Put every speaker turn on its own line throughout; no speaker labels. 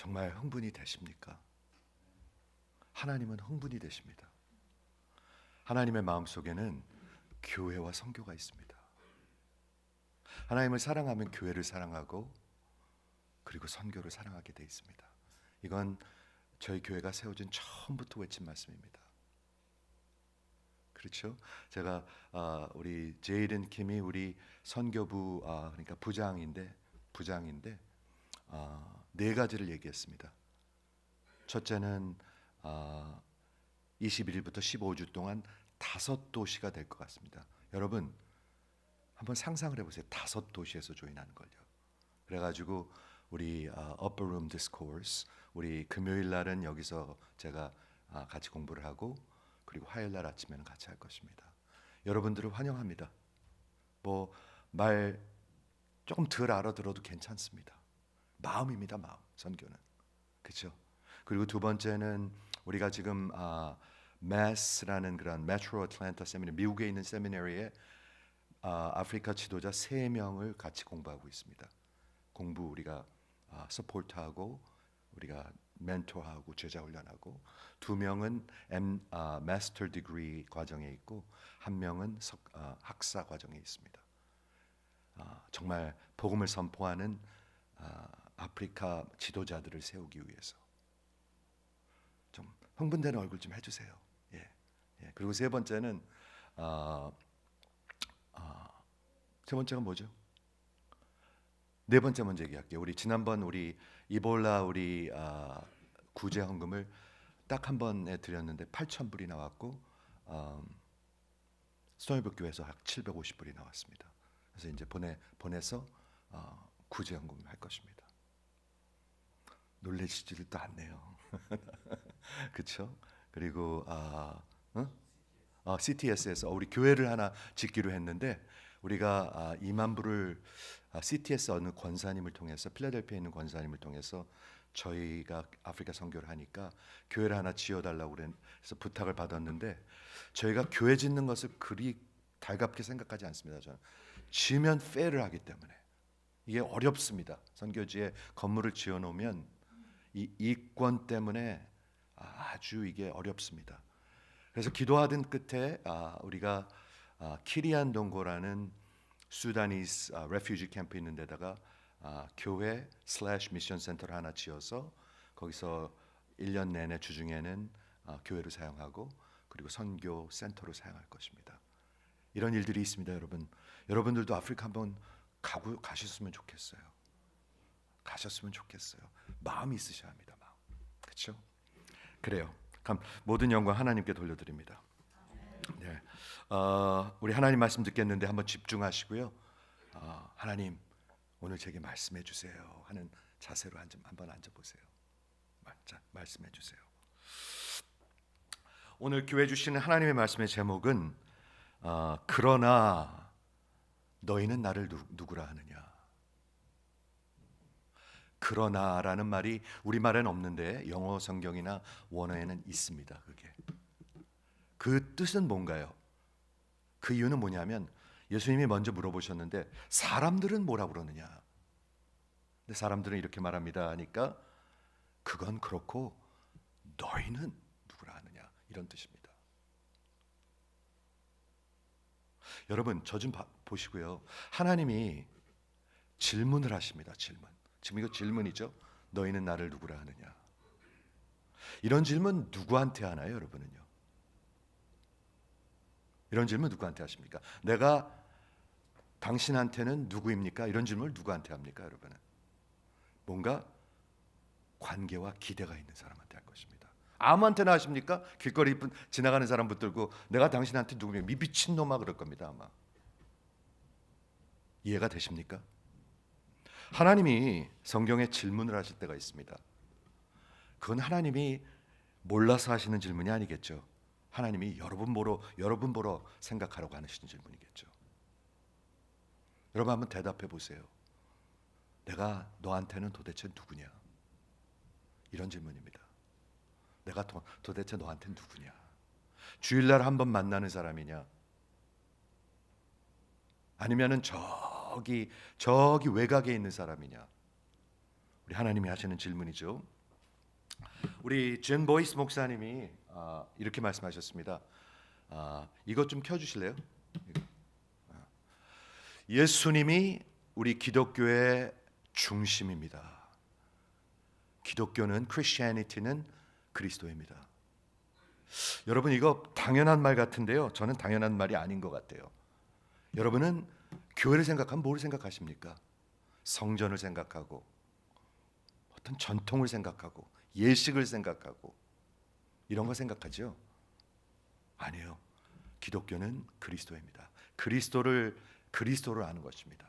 정말 흥분이 되십니까? 하나님은 흥분이 되십니다. 하나님의 마음속에는 교회와 선교가 있습니다. 하나님을 사랑하면 교회를 사랑하고 그리고 선교를 사랑하게 돼 있습니다. 이건 저희 교회가 세워진 처음부터 외친 말씀입니다. 그렇죠? 제가 우리 제이든 킴이 우리 선교부 그러니까 부장인데 네 가지를 얘기했습니다. 첫째는 21일부터 15주 동안 5도시가 될 것 같습니다. 여러분 한번 상상을 해보세요. 5도시에서 조인하는 걸요. 그래가지고 우리 Upper Room Discourse 우리 금요일 날은 여기서 제가 같이 공부를 하고 그리고 화요일 날 아침에는 같이 할 것입니다. 여러분들을 환영합니다. 뭐 말 조금 덜 알아들어도 괜찮습니다. 마음입니다. 마음. 선교는. 그렇죠? 그리고 두 번째는 우리가 지금 MES라는 그런 Metro Atlanta 세미나 미국에 있는 세미나리에 아프리카 지도자 3명을 같이 공부하고 있습니다. 공부 우리가 서포트하고 우리가 멘토하고 제자 훈련하고 2명은 마스터 디그리 과정에 있고 1명은 학사 과정에 있습니다. 정말 복음을 선포하는 아프리카 지도자들을 세우기 위해서 좀 흥분되는 얼굴 좀 해주세요. 예. 그리고 세 번째는 세 번째가 뭐죠? 네 번째 먼저 얘기할게요. 우리 지난번 우리 이볼라 우리 구제 헌금을 딱 한 번에 드렸는데 8,000불이 나왔고 스토니북 교회에서 약 750불이 나왔습니다. 그래서 이제 보내서 구제 헌금을 할 것입니다. 놀라시지도 않네요. 그렇죠? 그리고 CTS에서 우리 교회를 하나 짓기로 했는데 우리가 2만 불을 CTS 어느 권사님을 통해서 필라델피아에 있는 권사님을 통해서 저희가 아프리카 선교를 하니까 교회를 하나 지어달라고 그래서 부탁을 받았는데 저희가 교회 짓는 것을 그리 달갑게 생각하지 않습니다. 저는 지으면 페이를 하기 때문에 이게 어렵습니다. 선교지에 건물을 지어놓으면 이 이권 때문에 아주 이게 어렵습니다. 그래서 기도하던 끝에 우리가 키리안 동고라는 수다니스 레퓨지 캠프 있는 데다가 교회 슬래시 미션 센터를 하나 지어서 거기서 1년 내내 주중에는 교회를 사용하고 그리고 선교 센터로 사용할 것입니다. 이런 일들이 있습니다, 여러분. 여러분들도 아프리카 한번 가셨으면 좋겠어요. 가셨으면 좋겠어요. 마음이 있으셔야 합니다. 마음. 그렇죠? 그래요. 그럼 모든 영광 하나님께 돌려드립니다. 네, 우리 하나님 말씀 듣겠는데 한번 집중하시고요. 하나님 오늘 제게 말씀해 주세요 하는 자세로 한번 앉아보세요. 말씀해 주세요. 오늘 교회 주시는 하나님의 말씀의 제목은 그러나 너희는 나를 누구라 하느냐. 그러나라는 말이 우리말에는 없는데 영어 성경이나 원어에는 있습니다. 그 뜻은 뭔가요? 그 이유는 뭐냐면 예수님이 먼저 물어보셨는데 사람들은 뭐라고 그러느냐. 근데 사람들은 이렇게 말합니다 하니까 그건 그렇고 너희는 누구라 하느냐 이런 뜻입니다. 여러분 저 좀 보시고요. 하나님이 질문을 하십니다. 지금 이거 질문이죠. 너희는 나를 누구라 하느냐. 이런 질문 누구한테 하나요, 여러분은요? 이런 질문 누구한테 하십니까? 내가 당신한테는 누구입니까? 이런 질문을 누구한테 합니까, 여러분은? 뭔가 관계와 기대가 있는 사람한테 할 것입니다. 아무한테나 하십니까? 길거리 지나가는 사람 붙들고 내가 당신한테 누구입니까? 미친 놈아 그럴 겁니다, 아마. 이해가 되십니까? 하나님이 성경에 질문을 하실 때가 있습니다. 그건 하나님이 몰라서 하시는 질문이 아니겠죠. 하나님이 여러분 보러 생각하라고 하시는 질문이겠죠. 여러분 한번 대답해 보세요. 내가 너한테는 도대체 누구냐? 이런 질문입니다. 내가 도대체 너한테 누구냐? 주일날 한번 만나는 사람이냐? 아니면은 저기 외곽에 있는 사람이냐? 우리 하나님이 하시는 질문이죠. 우리 존 보이스 목사님이 이렇게 말씀하셨습니다. 이것 좀 켜주실래요? 예수님이 우리 기독교의 중심입니다. 기독교는 Christianity는 그리스도입니다. 여러분 이거 당연한 말 같은데요. 저는 당연한 말이 아닌 것 같아요. 여러분은 교회를 생각하면 뭘 생각하십니까? 성전을 생각하고 어떤 전통을 생각하고 예식을 생각하고 이런 거 생각하죠? 아니에요. 기독교는 그리스도입니다. 그리스도를 아는 것입니다.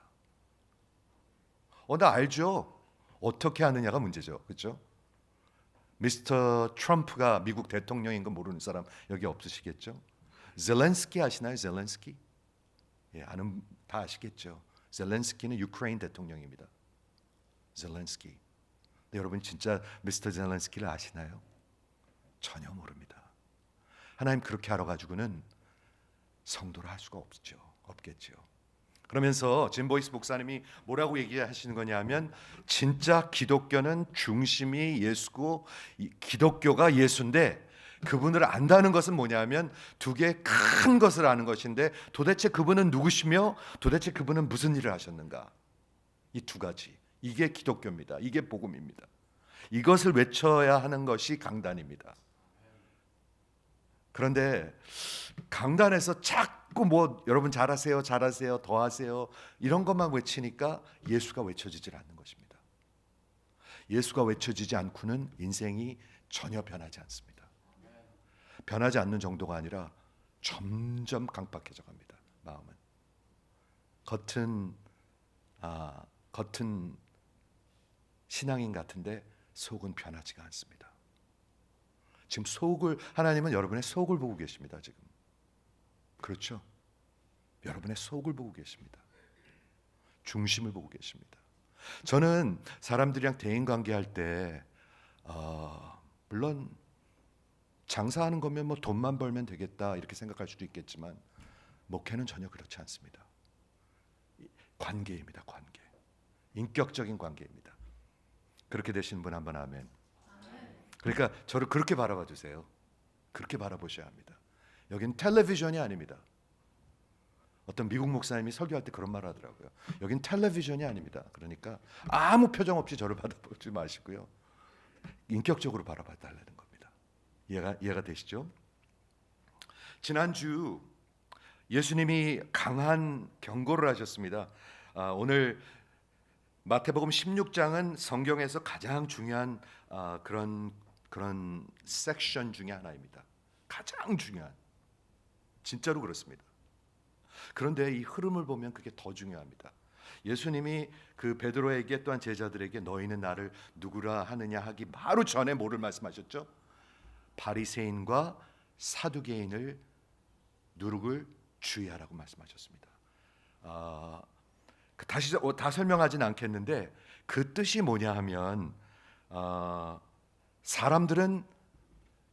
나 알죠? 어떻게 아느냐가 문제죠. 그렇죠? 미스터 트럼프가 미국 대통령인 거 모르는 사람 여기 없으시겠죠? 젤렌스키 아시나요? 젤렌스키? 예, 다 아시겠죠? 젤렌스키는 유크레인 대통령입니다. 젤렌스키. 근데 여러분 진짜 미스터 젤렌스키를 아시나요? 전혀 모릅니다. 하나님 그렇게 하러 가지고는 성도를 할 수가 없겠죠. 그러면서 짐 보이스 목사님이 뭐라고 얘기하시는 거냐면 진짜 기독교는 중심이 예수고 기독교가 예수인데 그분을 안다는 것은 뭐냐면 두 개의 큰 것을 아는 것인데 도대체 그분은 누구시며 도대체 그분은 무슨 일을 하셨는가? 이 두 가지. 이게 기독교입니다. 이게 복음입니다. 이것을 외쳐야 하는 것이 강단입니다. 그런데 강단에서 자꾸 여러분 잘하세요, 더 하세요 이런 것만 외치니까 예수가 외쳐지질 않는 것입니다. 예수가 외쳐지지 않고는 인생이 전혀 변하지 않습니다. 변하지 않는 정도가 아니라 점점 강박해져 갑니다. 마음은 겉은 신앙인 같은데 속은 변하지가 않습니다. 지금 하나님은 여러분의 속을 보고 계십니다. 지금 그렇죠? 여러분의 속을 보고 계십니다. 중심을 보고 계십니다. 저는 사람들이랑 대인관계할 때 물론 장사하는 거면 돈만 벌면 되겠다 이렇게 생각할 수도 있겠지만 목회는 전혀 그렇지 않습니다. 관계입니다. 관계. 인격적인 관계입니다. 그렇게 되시는 분 한번 아멘. 그러니까 저를 그렇게 바라봐 주세요. 그렇게 바라보셔야 합니다. 여긴 텔레비전이 아닙니다. 어떤 미국 목사님이 설교할 때 그런 말 하더라고요. 여긴 텔레비전이 아닙니다. 그러니까 아무 표정 없이 저를 바라보지 마시고요. 인격적으로 바라봐 달라는 겁니다. 이해가 되시죠? 지난주 예수님이 강한 경고를 하셨습니다. 오늘 마태복음 16장은 성경에서 가장 중요한 그런 섹션 중에 하나입니다. 가장 중요한. 진짜로 그렇습니다. 그런데 이 흐름을 보면 그게 더 중요합니다. 예수님이 그 베드로에게 또한 제자들에게 너희는 나를 누구라 하느냐 하기 바로 전에 뭐를 말씀하셨죠? 바리새인과 사두개인을 누룩을 주의하라고 말씀하셨습니다. 다시 다 설명하지는 않겠는데 그 뜻이 뭐냐 하면 사람들은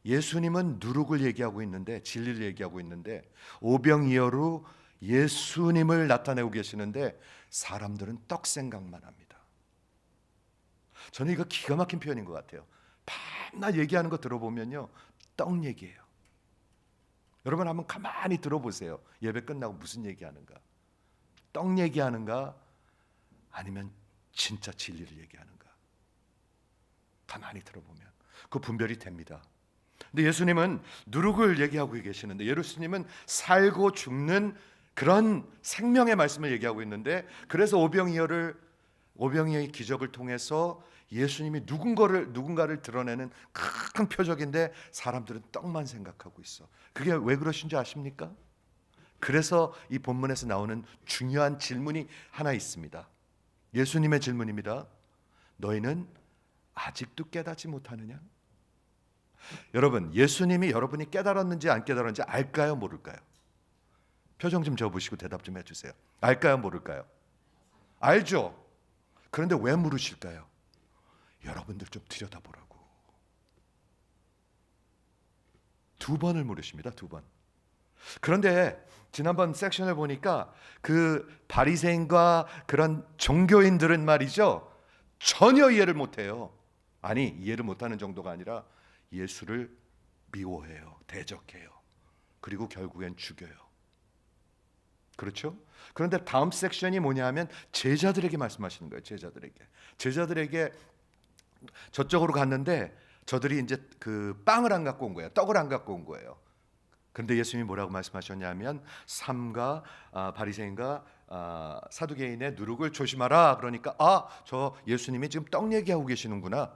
예수님은 누룩을 얘기하고 있는데 진리를 얘기하고 있는데 오병이어로 예수님을 나타내고 계시는데 사람들은 떡 생각만 합니다. 저는 이거 기가 막힌 표현인 것 같아요. 밤낮 얘기하는 거 들어보면요 떡 얘기예요. 여러분 한번 가만히 들어보세요. 예배 끝나고 무슨 얘기하는가? 떡 얘기하는가? 아니면 진짜 진리를 얘기하는가? 가만히 들어보면 그 분별이 됩니다. 근데 예수님은 누룩을 얘기하고 계시는데 예수님은 살고 죽는 그런 생명의 말씀을 얘기하고 있는데 그래서 오병이어의 기적을 통해서 예수님이 누군가를 드러내는 큰 표적인데 사람들은 떡만 생각하고 있어. 그게 왜 그러신지 아십니까? 그래서 이 본문에서 나오는 중요한 질문이 하나 있습니다. 예수님의 질문입니다. 너희는 아직도 깨닫지 못하느냐? 여러분, 예수님이 여러분이 깨달았는지 안 깨달았는지 알까요, 모를까요? 표정 좀 적어보시고 대답 좀 해주세요. 알까요, 모를까요? 알죠? 그런데 왜 물으실까요? 여러분들 좀 들여다보라고. 두 번을 물으십니다. 두 번. 그런데 지난번 섹션을 보니까 그 바리새인과 그런 종교인들은 말이죠, 전혀 이해를 못해요. 아니, 이해를 못하는 정도가 아니라 예수를 미워해요. 대적해요. 그리고 결국엔 죽여요. 그렇죠? 그런데 다음 섹션이 뭐냐 하면 제자들에게 말씀하시는 거예요. 제자들에게 저쪽으로 갔는데 저들이 이제 그 빵을 안 갖고 온 거예요. 떡을 안 갖고 온 거예요. 그런데 예수님이 뭐라고 말씀하셨냐면 삼가 바리새인과 사두개인의 누룩을 조심하라. 그러니까 저 예수님이 지금 떡 얘기하고 계시는구나.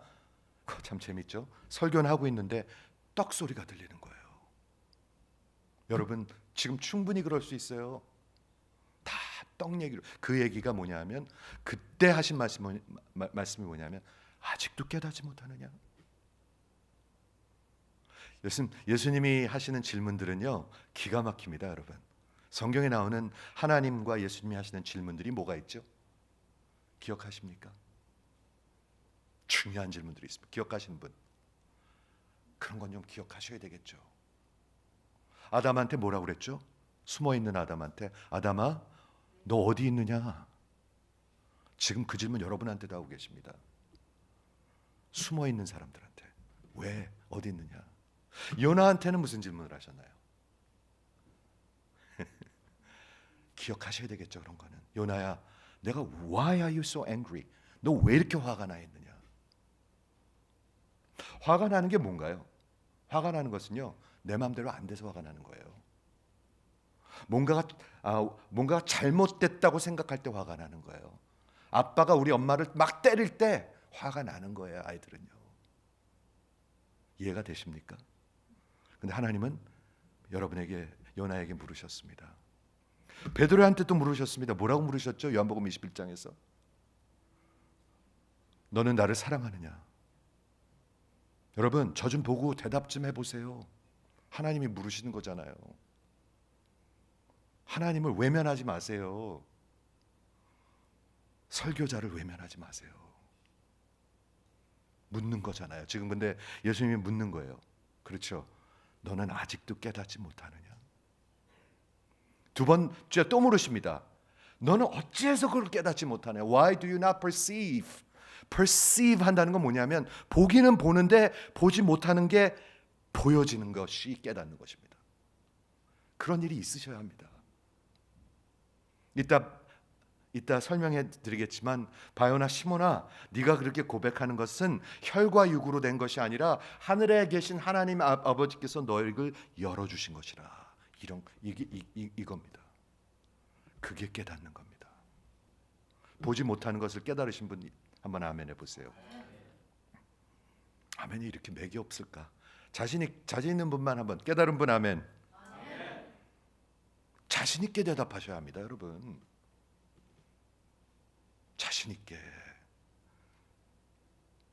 참 재밌죠? 설교는 하고 있는데 떡 소리가 들리는 거예요. 여러분 지금 충분히 그럴 수 있어요. 다 떡 얘기로. 그 얘기가 뭐냐면 그때 하신 말씀이 뭐냐면 아직도 깨닫지 못하느냐. 예수님이 하시는 질문들은요 기가 막힙니다. 여러분 성경에 나오는 하나님과 예수님이 하시는 질문들이 뭐가 있죠? 기억하십니까? 중요한 질문들이 있습니다. 기억하시는 분? 그런 건 좀 기억하셔야 되겠죠. 아담한테 뭐라고 그랬죠? 숨어있는 아담한테 아담아 너 어디 있느냐? 지금 그 질문 여러분한테도 하고 계십니다. 숨어있는 사람들한테 왜? 어디 있느냐? 요나한테는 무슨 질문을 하셨나요? 기억하셔야 되겠죠. 그런 거는 요나야 내가 Why are you so angry? 너 왜 이렇게 화가 나 있느냐? 화가 나는 게 뭔가요? 화가 나는 것은요 내 마음대로 안 돼서 화가 나는 거예요. 뭔가가 잘못됐다고 생각할 때 화가 나는 거예요. 아빠가 우리 엄마를 막 때릴 때 화가 나는 거예요. 아이들은요. 이해가 되십니까? 근데 하나님은 여러분에게 요나에게 물으셨습니다. 베드로한테 또 물으셨습니다. 뭐라고 물으셨죠? 요한복음 21장에서 너는 나를 사랑하느냐? 여러분 저 좀 보고 대답 좀 해보세요. 하나님이 물으시는 거잖아요. 하나님을 외면하지 마세요. 설교자를 외면하지 마세요. 묻는 거잖아요. 지금 근데 예수님이 묻는 거예요. 그렇죠? 너는 아직도 깨닫지 못하느냐? 두 번째 또 물으십니다. 너는 어찌해서 그걸 깨닫지 못하냐? Why do you not perceive? perceive 한다는 건 뭐냐면 보기는 보는데 보지 못하는 게 보여지는 것이 깨닫는 것입니다. 그런 일이 있으셔야 합니다. 이따 설명해 드리겠지만 바요나 시몬아 네가 그렇게 고백하는 것은 혈과 육으로 된 것이 아니라 하늘에 계신 하나님 아버지께서 너희를 열어주신 것이라. 이겁니다. 그게 깨닫는 겁니다. 보지 못하는 것을 깨달으신 분 한번 아멘 해보세요. 아멘이 이렇게 맥이 없을까? 자신 있는 분만 한번 깨달은 분 아멘. 자신 있게 대답하셔야 합니다. 여러분 자신 있게.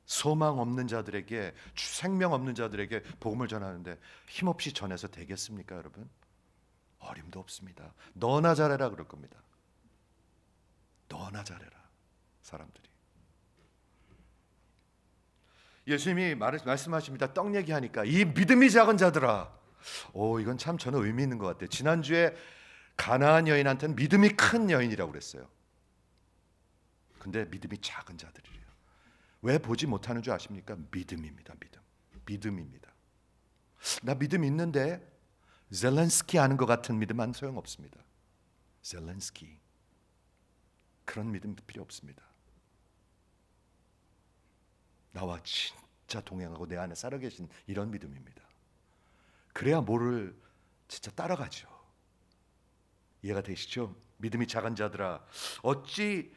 소망 없는 자들에게 생명 없는 자들에게 복음을 전하는데 힘없이 전해서 되겠습니까? 여러분 어림도 없습니다. 너나 잘해라 그럴 겁니다. 너나 잘해라 사람들이. 예수님이 말씀하십니다. 떡 얘기하니까 이 믿음이 작은 자들아. 이건 참 저는 의미 있는 것 같아요. 지난주에 가나안 여인한테는 믿음이 큰 여인이라고 그랬어요. 근데 믿음이 작은 자들이래요. 왜 보지 못하는 줄 아십니까? 믿음입니다. 믿음입니다. 나 믿음 있는데 젤렌스키 아는 것 같은 믿음은 소용없습니다. 젤렌스키 그런 믿음 필요 없습니다. 나와 진짜 동행하고 내 안에 살아계신 이런 믿음입니다. 그래야 뭐를 진짜 따라가죠. 이해가 되시죠? 믿음이 작은 자들아 어찌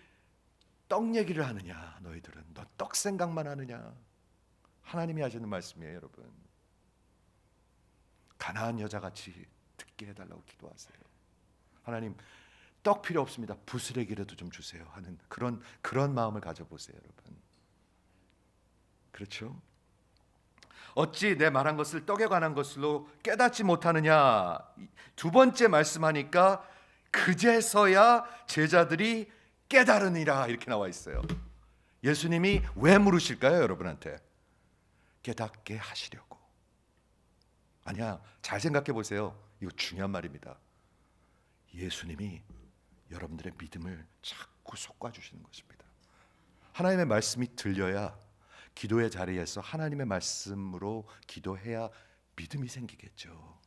떡 얘기를 하느냐. 너희들은 너 떡 생각만 하느냐. 하나님이 하시는 말씀이에요. 여러분 가나안 여자같이 듣게 해달라고 기도하세요. 하나님 떡 필요 없습니다. 부스레기라도 좀 주세요 하는 그런 마음을 가져보세요. 여러분 그렇죠? 어찌 내 말한 것을 떡에 관한 것으로 깨닫지 못하느냐. 두 번째 말씀하니까 그제서야 제자들이 깨달으니라 이렇게 나와 있어요. 예수님이 왜 물으실까요? 여러분한테 깨닫게 하시려고. 아니야, 잘 생각해 보세요. 이거 중요한 말입니다. 예수님이 여러분들의 믿음을 자꾸 솟궈주시는 것입니다. 하나님의 말씀이 들려야 기도의 자리에서 하나님의 말씀으로 기도해야 믿음이 생기겠죠.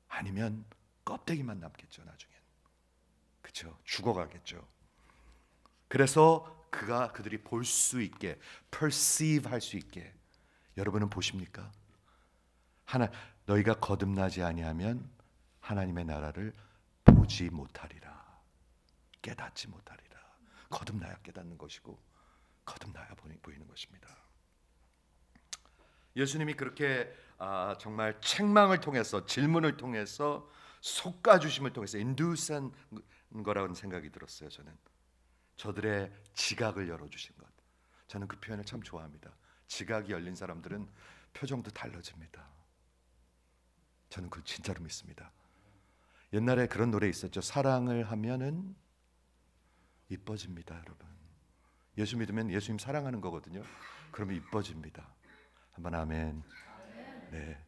아니면 껍데기만 남겠죠. 나중엔. 그렇죠. 죽어가겠죠. 그래서 그들이 볼 수 있게, perceive 할 수 있게. 여러분은 보십니까? 너희가 거듭나지 아니하면 하나님의 나라를 보지 못하리라. 깨닫지 못하리라. 거듭나야 깨닫는 것이고 거듭나야 보이는 것입니다. 예수님이 그렇게 정말 책망을 통해서, 질문을 통해서, 솎아주심을 통해서 인두스한 거라는 생각이 들었어요. 저들의 지각을 열어주신 것. 저는 그 표현을 참 좋아합니다. 지각이 열린 사람들은 표정도 달라집니다. 저는 그걸 진짜로 믿습니다. 옛날에 그런 노래 있었죠. 사랑을 하면은 이뻐집니다, 여러분. 예수 믿으면 예수님 사랑하는 거거든요. 그러면 이뻐집니다. 한번 아멘. 네.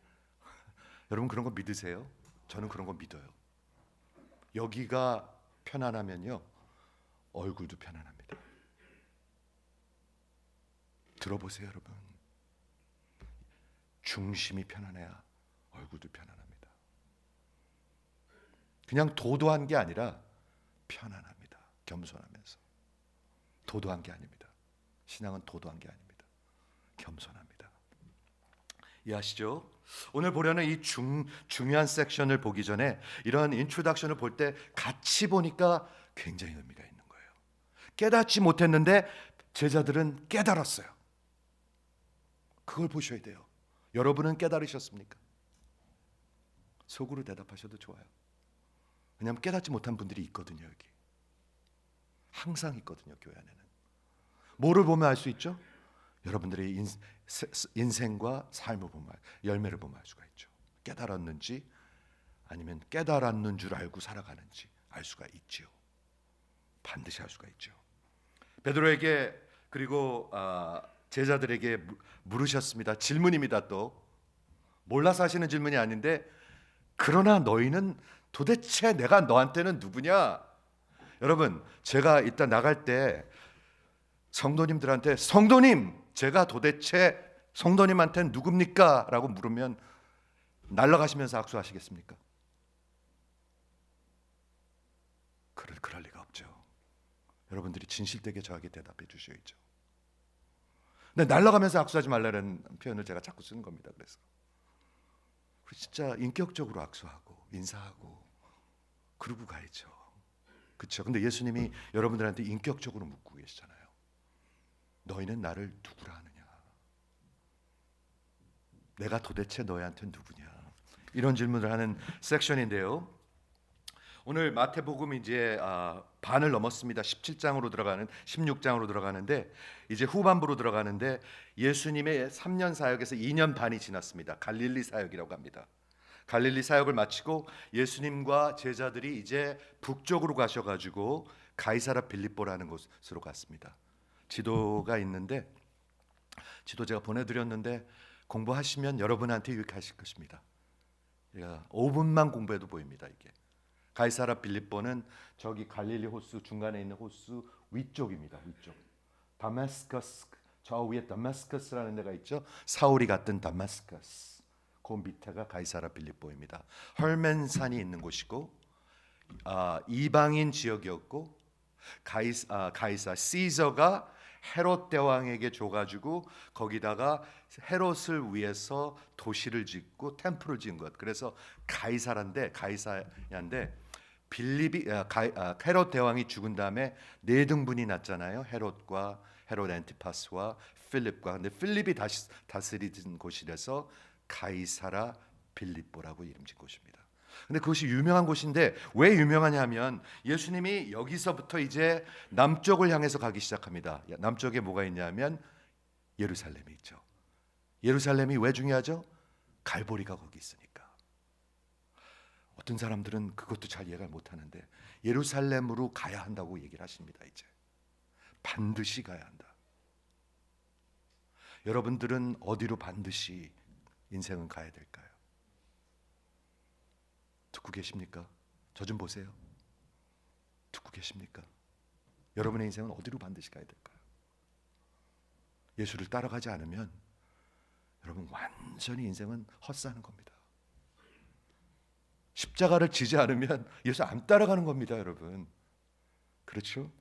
여러분 그런 거 믿으세요? 저는 그런 거 믿어요. 여기가 편안하면요, 얼굴도 편안합니다. 들어보세요, 여러분. 중심이 편안해야 얼굴도 편안합니다. 그냥 도도한 게 아니라 편안합니다. 겸손하면서. 도도한 게 아닙니다. 신앙은 도도한 게 아닙니다. 겸손합니다. 이해하시죠? 오늘 보려는 이 중요한 섹션을 보기 전에 이런 인트로덕션을 볼 때 같이 보니까 굉장히 의미가 있는 거예요. 깨닫지 못했는데 제자들은 깨달았어요. 그걸 보셔야 돼요. 여러분은 깨달으셨습니까? 속으로 대답하셔도 좋아요. 왜냐하면 깨닫지 못한 분들이 있거든요. 여기 항상 있거든요. 교회 안에는. 뭐를 보면 알 수 있죠? 여러분들의 인생과 삶을 보면, 열매를 보면 알 수가 있죠. 깨달았는지 아니면 깨달았는 줄 알고 살아가는지 알 수가 있지요. 반드시 알 수가 있죠. 베드로에게 그리고 제자들에게 물으셨습니다. 질문입니다. 또 몰라서 하시는 질문이 아닌데, 그러나 너희는 도대체 내가 너한테는 누구냐? 여러분, 제가 이따 나갈 때 성도님들한테 성도님, 제가 도대체 성도님한테는 누굽니까? 라고 물으면 날아가시면서 악수하시겠습니까? 그럴 리가 없죠. 여러분들이 진실되게 저에게 대답해 주셔야죠. 근데 날아가면서 악수하지 말라는 표현을 제가 자꾸 쓰는 겁니다. 그래서 진짜 인격적으로 악수하고 인사하고 그러고 가야죠. 그렇죠? 근데 예수님이 여러분들한테 인격적으로 묻고 계시잖아요. 너희는 나를 누구라 하느냐? 내가 도대체 너희한테 누구냐? 이런 질문을 하는 섹션인데요. 오늘 마태복음 이제 반을 넘었습니다. 17장으로 들어가는 16장으로 들어가는데 이제 후반부로 들어가는데 예수님의 3년 사역에서 2년 반이 지났습니다. 갈릴리 사역이라고 합니다. 갈릴리 사역을 마치고 예수님과 제자들이 이제 북쪽으로 가셔가지고 가이사라 빌립보라는 곳으로 갔습니다. 지도가 있는데 지도 제가 보내드렸는데 공부하시면 여러분한테 유익하실 것입니다. 5분만 공부해도 보입니다. 이게 가이사라 빌립보는 저기 갈릴리 호수 중간에 있는 호수 위쪽입니다. 위쪽. 다메스커스, 저 위에 다메스커스라는 데가 있죠. 사울이 갔던 다메스커스. 그 밑에가 가이사라 빌립보입니다. 헐멘산이 있는 곳이고 이방인 지역이었고 가이사 시저가 헤롯 대왕에게 줘가지고 거기다가 헤롯을 위해서 도시를 짓고 템플을 지은 것. 그래서 가이사라인데 빌립이 헤롯 대왕이 죽은 다음에 네 등분이 났잖아요. 헤롯 안티파스와 필립과. 근데 필립이 다스리던 곳이라서 가이사라 빌립보라고 이름 짓은 곳입니다. 근데 그것이 유명한 곳인데 왜 유명하냐면 예수님이 여기서부터 이제 남쪽을 향해서 가기 시작합니다. 남쪽에 뭐가 있냐면 예루살렘이 있죠. 예루살렘이 왜 중요하죠? 갈보리가 거기 있으니까. 어떤 사람들은 그것도 잘 이해가 못하는데 예루살렘으로 가야 한다고 얘기를 하십니다. 이제 반드시 가야 한다. 여러분들은 어디로 반드시 인생은 가야 될까요? 듣고 계십니까? 저 좀 보세요. 듣고 계십니까? 여러분의 인생은 어디로 반드시 가야 될까요? 예수를 따라가지 않으면 여러분 완전히 인생은 헛사는 겁니다. 십자가를 지지 않으면 예수 안 따라가는 겁니다, 여러분. 그렇죠?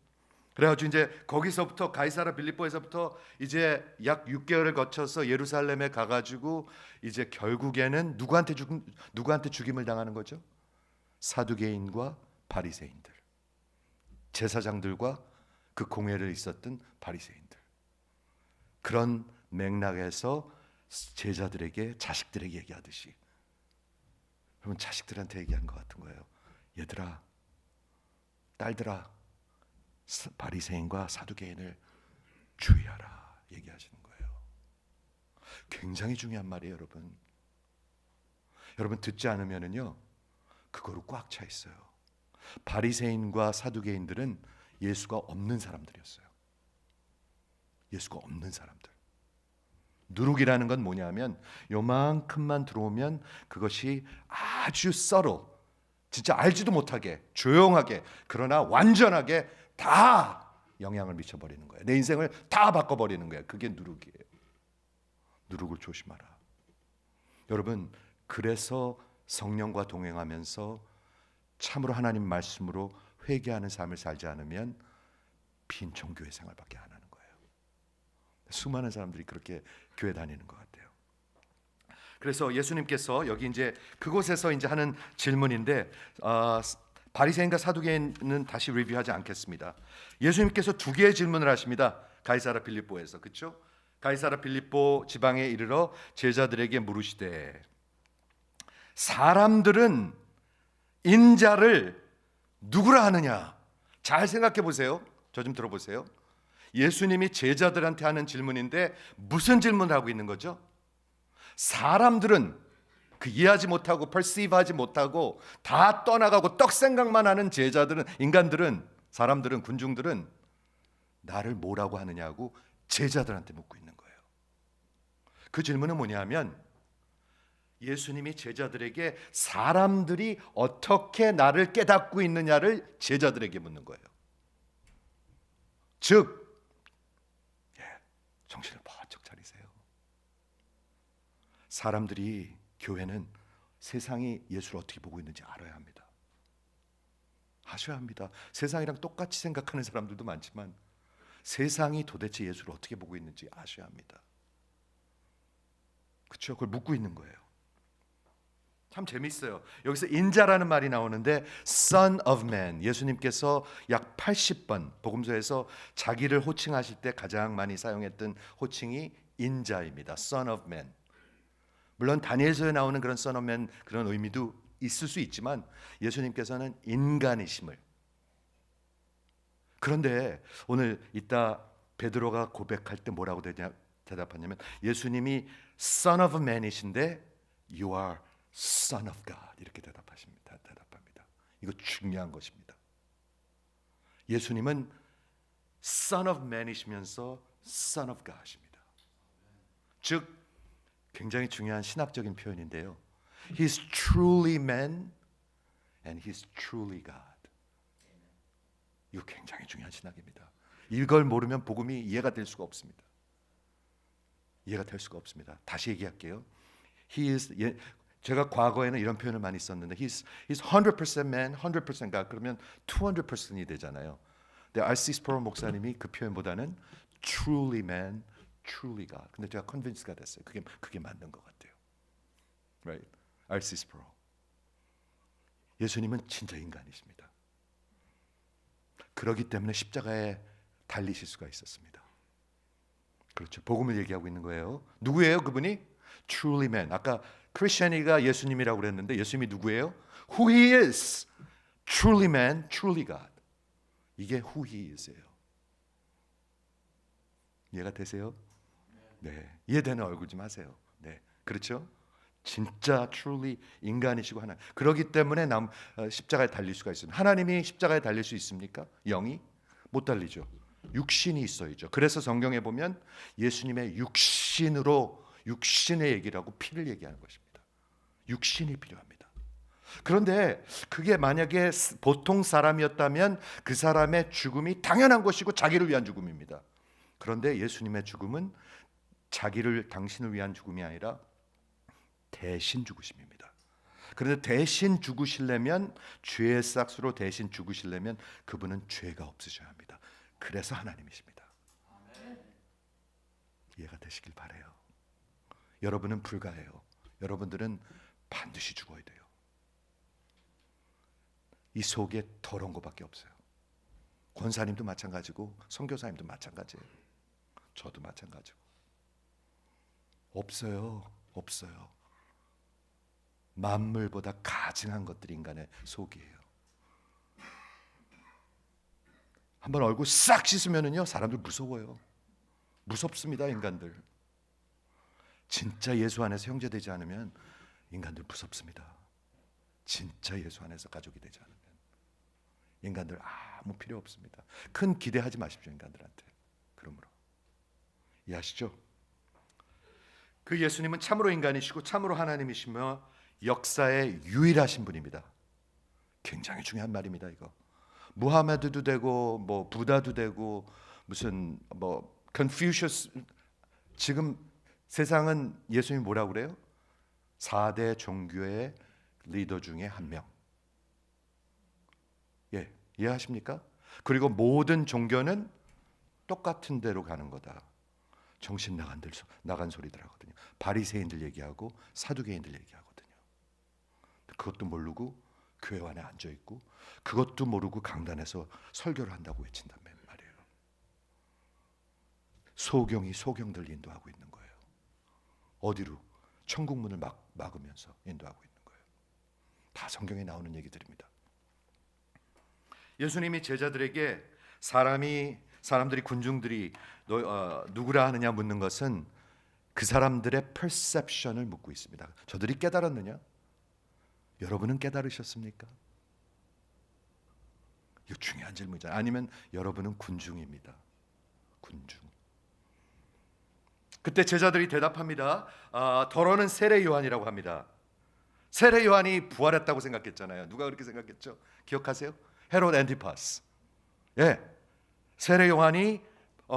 그래가지고 이제 거기서부터 가이사라 빌립보에서부터 이제 약 6개월을 거쳐서 예루살렘에 가가지고 이제 결국에는 누구한테 죽임을 당하는 거죠? 사두개인과 바리새인들, 제사장들과 그 공회를 있었던 바리새인들. 그런 맥락에서 제자들에게, 자식들에게 얘기하듯이, 여러분 자식들한테 얘기한 것 같은 거예요. 얘들아, 딸들아, 바리새인과 사두개인을 주의하라 얘기하시는 거예요. 굉장히 중요한 말이에요, 여러분. 여러분 듣지 않으면은요, 그거로 꽉 차 있어요. 바리새인과 사두개인들은 예수가 없는 사람들이었어요. 예수가 없는 사람들. 누룩이라는 건 뭐냐면 요만큼만 들어오면 그것이 아주 썰어, 진짜 알지도 못하게, 조용하게, 그러나 완전하게 다 영향을 미쳐버리는 거예요. 내 인생을 다 바꿔버리는 거예요. 그게 누룩이에요. 누룩을 조심하라. 여러분, 그래서 성령과 동행하면서 참으로 하나님 말씀으로 회개하는 삶을 살지 않으면 빈 종교회 생활밖에 안 하는 거예요. 수많은 사람들이 그렇게 교회 다니는 것 같아요. 그래서 예수님께서 여기 이제 그곳에서 이제 하는 질문인데, 바리새인과 사두개인은 다시 리뷰하지 않겠습니다. 예수님께서 두 개의 질문을 하십니다. 가이사라 빌립보에서, 그렇죠? 가이사라 빌립보 지방에 이르러 제자들에게 물으시되, 사람들은 인자를 누구라 하느냐? 잘 생각해 보세요. 저 좀 들어보세요. 예수님이 제자들한테 하는 질문인데 무슨 질문을 하고 있는 거죠? 사람들은, 그 이해하지 못하고 perceive하지 못하고 다 떠나가고 떡 생각만 하는 제자들은, 인간들은, 사람들은, 군중들은 나를 뭐라고 하느냐고 제자들한테 묻고 있는 거예요. 그 질문은 뭐냐면 예수님이 제자들에게 사람들이 어떻게 나를 깨닫고 있느냐를 제자들에게 묻는 거예요. 즉, 정신을 바짝 차리세요. 사람들이, 교회는 세상이 예수를 어떻게 보고 있는지 알아야 합니다. 아셔야 합니다. 세상이랑 똑같이 생각하는 사람들도 많지만 세상이 도대체 예수를 어떻게 보고 있는지 아셔야 합니다. 그렇죠? 그걸 묻고 있는 거예요. 참 재밌어요. 여기서 인자라는 말이 나오는데 Son of Man, 예수님께서 약 80번 복음서에서 자기를 호칭하실 때 가장 많이 사용했던 호칭이 인자입니다. Son of Man. 물론 다니엘서에 나오는 그런 Son of Man 그런 의미도 있을 수 있지만 예수님께서는 인간이심을. 그런데 오늘 이따 베드로가 고백할 때 뭐라고 대답하냐면 예수님이 Son of Man이신데 You are Son of God 이렇게 대답합니다. 이거 중요한 것입니다. 예수님은 Son of Man이시면서 Son of God이십니다. 즉 굉장히 중요한 신학적인 표현인데요. He's truly man and He's truly God. 이거 굉장히 중요한 신학입니다. 이걸 모르면 복음이 이해가 될 수가 없습니다. 이해가 될 수가 없습니다. 다시 얘기할게요. 제가 과거에는 이런 표현을 많이 썼는데 He's 100% man, 100% God 그러면 200%이 되잖아요. 근데 R.C. 스프로 목사님이 그 표현보다는 truly man, truly God. 근데 제가 convince가 됐어요. 그게 맞는 것 같아요. Right? R.C. 스프로. 예수님은 진짜 인간이십니다. 그렇기 때문에 십자가에 달리실 수가 있었습니다. 그렇죠. 복음을 얘기하고 있는 거예요. 누구예요, 그분이? Truly man. 아까 크리스천이가 예수님이라고 그랬는데 예수님이 누구예요? Who He is. Truly man, truly God. 이게 Who He is예요. 이해가 되세요? 네. 이해되는 얼굴 좀 하세요. 네. 그렇죠? 진짜 truly 인간이시고 하나님. 그렇기 때문에 십자가에 달릴 수가 있습니다. 하나님이 십자가에 달릴 수 있습니까? 영이? 못 달리죠. 육신이 있어야죠. 그래서 성경에 보면 예수님의 육신의 얘기라고 피를 얘기하는 것입니다. 육신이 필요합니다. 그런데 그게 만약에 보통 사람이었다면 그 사람의 죽음이 당연한 것이고 자기를 위한 죽음입니다. 그런데 예수님의 죽음은 당신을 위한 죽음이 아니라 대신 죽으심입니다. 그런데 대신 죽으시려면, 죄의 싹수로 대신 죽으시려면 그분은 죄가 없으셔야 합니다. 그래서 하나님이십니다. 이해가 되시길 바라요. 여러분은 불가해요. 여러분들은 반드시 죽어야 돼요. 이 속에 더러운 것밖에 없어요. 권사님도 마찬가지고 선교사님도 마찬가지예요. 저도 마찬가지고. 없어요. 만물보다 가증한 것들이 인간의 속이에요. 한번 얼굴 싹 씻으면은요, 사람들 무서워요. 무섭습니다, 인간들. 진짜 예수 안에서 형제되지 않으면 인간들 무섭습니다. 진짜 예수 안에서 가족이 되지 않으면 인간들 아무 필요 없습니다. 큰 기대하지 마십시오, 인간들한테. 그러므로 이해하시죠? 그 예수님은 참으로 인간이시고 참으로 하나님이시며 역사의 유일하신 분입니다. 굉장히 중요한 말입니다. 이거 무하메드도 되고 뭐 부다도 되고 무슨 뭐 컨퓨셔스, 지금 세상은 예수님이 뭐라고 그래요? 4대 종교의 리더 중에 한 명. 예, 이해하십니까? 그리고 모든 종교는 똑같은 데로 가는 거다. 정신 나간 소리들 하거든요. 바리새인들 얘기하고 사두개인들 얘기하거든요. 그것도 모르고 교회 안에 앉아 있고, 그것도 모르고 강단에서 설교를 한다고 외친단 말이에요. 소경이 소경들 인도하고 있는 거예요. 어디로? 천국 문을 막으면서 인도하고 있는 거예요. 다 성경에 나오는 얘기들입니다. 예수님이 제자들에게 사람들이 군중들이 누구라 하느냐 묻는 것은 그 사람들의 perception을 묻고 있습니다. 저들이 깨달았느냐? 여러분은 깨달으셨습니까? 이거 중요한 질문이잖아요. 아니면 여러분은 군중입니다. 군중. 그때 제자들이 대답합니다. 더러는 세례 요한이라고 합니다. 세례 요한이 부활했다고 생각했잖아요. 누가 그렇게 생각했죠? 기억하세요? 헤롯 안티파스. 예, 세례 요한이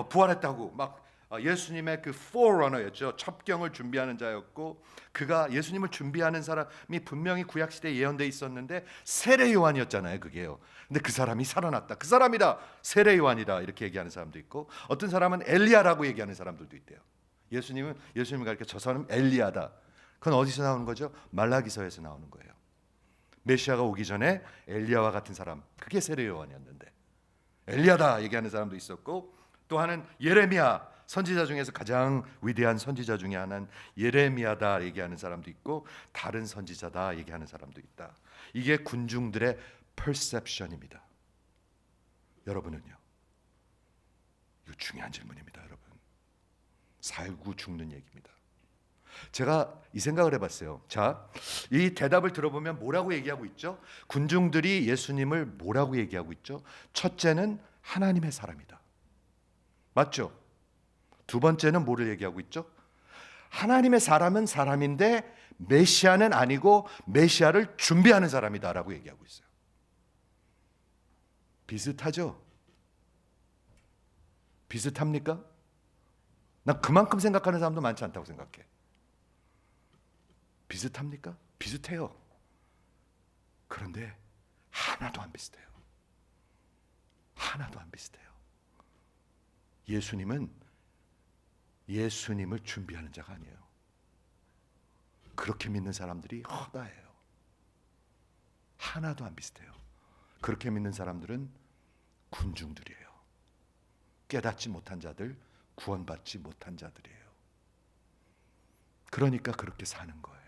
부활했다고 막 예수님의 그 포러너였죠. 첩경을 준비하는 자였고, 그가 예수님을 준비하는 사람이 분명히 구약 시대에 예언돼 있었는데 세례 요한이었잖아요, 그게요. 근데 그 사람이 살아났다. 그 사람이다. 세례 요한이다. 이렇게 얘기하는 사람도 있고, 어떤 사람은 엘리야라고 얘기하는 사람들도 있대요. 예수님을 가리켜 저 사람은 엘리야다. 그건 어디서 나오는 거죠? 말라기서에서 나오는 거예요. 메시아가 오기 전에 엘리야와 같은 사람, 그게 세례 요한이었는데 엘리야다 얘기하는 사람도 있었고, 또 하나는 예레미야, 선지자 중에서 가장 위대한 선지자 중에 하나는 예레미야다 얘기하는 사람도 있고, 다른 선지자다 얘기하는 사람도 있다. 이게 군중들의 perception입니다. 여러분은요? 이거 중요한 질문입니다, 여러분. 살고 죽는 얘기입니다. 제가 이 생각을 해봤어요. 자, 이 대답을 들어보면 뭐라고 얘기하고 있죠? 군중들이 예수님을 뭐라고 얘기하고 있죠? 첫째는 하나님의 사람이다. 맞죠? 두 번째는 뭐를 얘기하고 있죠? 하나님의 사람은 사람인데 메시아는 아니고 메시아를 준비하는 사람이다라고 얘기하고 있어요. 비슷하죠? 비슷합니까? 난 그만큼 생각하는 사람도 많지 않다고 생각해. 비슷합니까? 비슷해요. 그런데 하나도 안 비슷해요. 하나도 안 비슷해요. 예수님을 준비하는 자가 아니에요. 그렇게 믿는 사람들이 허다해요. 하나도 안 비슷해요. 그렇게 믿는 사람들은 군중들이에요. 깨닫지 못한 자들, 구원받지 못한 자들이에요. 그러니까 그렇게 사는 거예요.